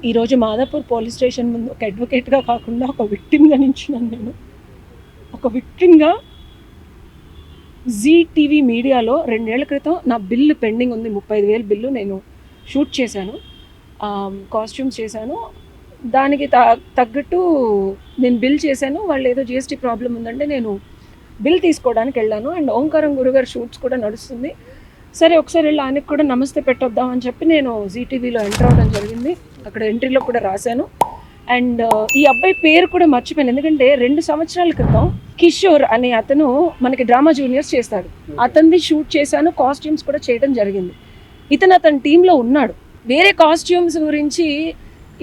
ఈరోజు Madhapur police station ముందు ఒక అడ్వకేట్గా కాకుండా ఒక విక్టిమ్గా నించున్నాను. నేను ఒక విక్టిమ్గా జీ టీవీ మీడియాలో 2 ఏళ్ల క్రితం నా బిల్లు పెండింగ్ ఉంది, 35,000 బిల్లు నేను షూట్ చేశాను, కాస్ట్యూమ్స్ చేశాను. దానికి తగ్గట్టు నేను బిల్ చేశాను. వాళ్ళు ఏదో జిఎస్టీ ప్రాబ్లం ఉందంటే నేను బిల్ తీసుకోవడానికి వెళ్ళాను. అండ్ ఓంకారం గురుగారు షూట్స్ కూడా నడుస్తుంది. సరే ఒకసారి వెళ్ళి ఆయనకు కూడా నమస్తే పెట్టొద్దామని చెప్పి నేను జీటీవీలో ఎంటర్ అవ్వడం జరిగింది. అక్కడ ఎంట్రీలో కూడా రాశాను. అండ్ ఈ అబ్బాయి పేరు కూడా మర్చిపోయాను, ఎందుకంటే 2 సంవత్సరాల క్రితం కిషోర్ అనే అతను మనకి డ్రామా జూనియర్స్ చేస్తాడు, అతనిది షూట్ చేశాను, కాస్ట్యూమ్స్ కూడా చేయడం జరిగింది. అతని టీంలో ఉన్నాడు. వేరే కాస్ట్యూమ్స్ గురించి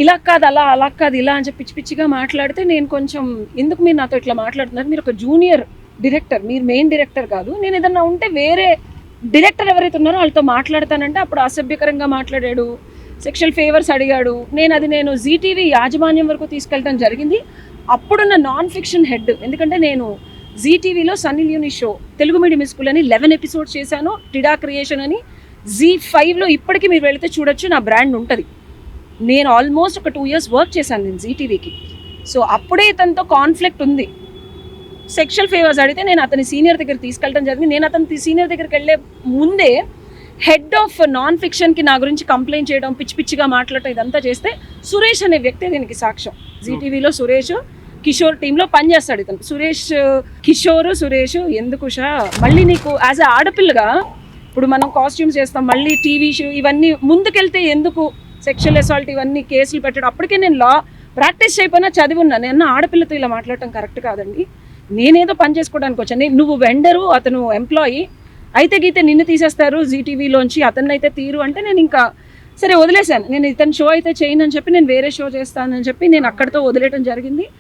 ఇలా కాదు అలా, అలా కాదు ఇలా అని చెప్పి పిచ్చి పిచ్చిగా మాట్లాడితే నేను కొంచెం ఎందుకు మీరు నాతో ఇట్లా మాట్లాడుతున్నారు, మీరు ఒక జూనియర్ డైరెక్టర్, మీరు మెయిన్ డైరెక్టర్ కాదు, నేను ఏదన్నా ఉంటే వేరే డైరెక్టర్ ఎవరైతే ఉన్నారో వాళ్ళతో మాట్లాడతానంటే అప్పుడు అసభ్యకరంగా మాట్లాడాడు, సెక్షువల్ ఫేవర్స్ అడిగాడు. నేను జీటీవీ యాజమాన్యం వరకు తీసుకెళ్ళడం జరిగింది. అప్పుడున్న నాన్ ఫిక్షన్ హెడ్, ఎందుకంటే నేను జీటీవీలో Sunny Leone show Telugu medium school అని 11 ఎపిసోడ్స్ చేశాను, టిడా క్రియేషన్ అని. Z5లో ఇప్పటికీ మీరు వెళితే చూడొచ్చు, నా బ్రాండ్ ఉంటుంది. నేను ఆల్మోస్ట్ ఒక 2 years వర్క్ చేశాను నేను జీటీవీకి. సో అప్పుడే తనతో కాన్ఫ్లిక్ట్ ఉంది. సెక్షువల్ ఫేవర్స్ అడిగితే నేను అతని సీనియర్ దగ్గర తీసుకెళ్ళడం జరిగింది. నేను అతని సీనియర్ దగ్గరికి వెళ్ళే ముందే హెడ్ ఆఫ్ నాన్ ఫిక్షన్కి నా గురించి కంప్లైంట్ చేయడం, పిచ్చి పిచ్చిగా మాట్లాడటం ఇదంతా చేస్తే సురేష్ అనే వ్యక్తి దీనికి సాక్ష్యం. జీటీవీలో సురేష్ కిషోర్ టీంలో పనిచేస్తాడు ఇతను. సురేష్ ఎందుకు మళ్ళీ నీకు యాజ్ ఎ ఆడపిల్లగా ఇప్పుడు మనం కాస్ట్యూమ్స్ చేస్తాం, మళ్ళీ టీవీ షో ఇవన్నీ ముందుకెళ్తే ఎందుకు సెక్షువల్ అసాల్ట్ ఇవన్నీ కేసులు పెట్టడం. అప్పటికే నేను లా ప్రాక్టీస్ చేయకపోయినా చదివి ఉన్నాను. నేను ఆడపిల్లతో ఇలా మాట్లాడటం కరెక్ట్ కాదండి, నేనేదో పని చేసుకోవడానికి వచ్చాను. నువ్వు వెండరు, అతను ఎంప్లాయీ, అయితే గీతే నిన్ను తీసేస్తారు జీటీవీలోంచి, అతన్ని అయితే తీరు అంటే నేను ఇంకా సరే వదిలేశాను. నేను ఇతని షో అయితే చేయను అని చెప్పి నేను వేరే షో చేస్తానని చెప్పి నేను అక్కడితో వదిలేయడం జరిగింది.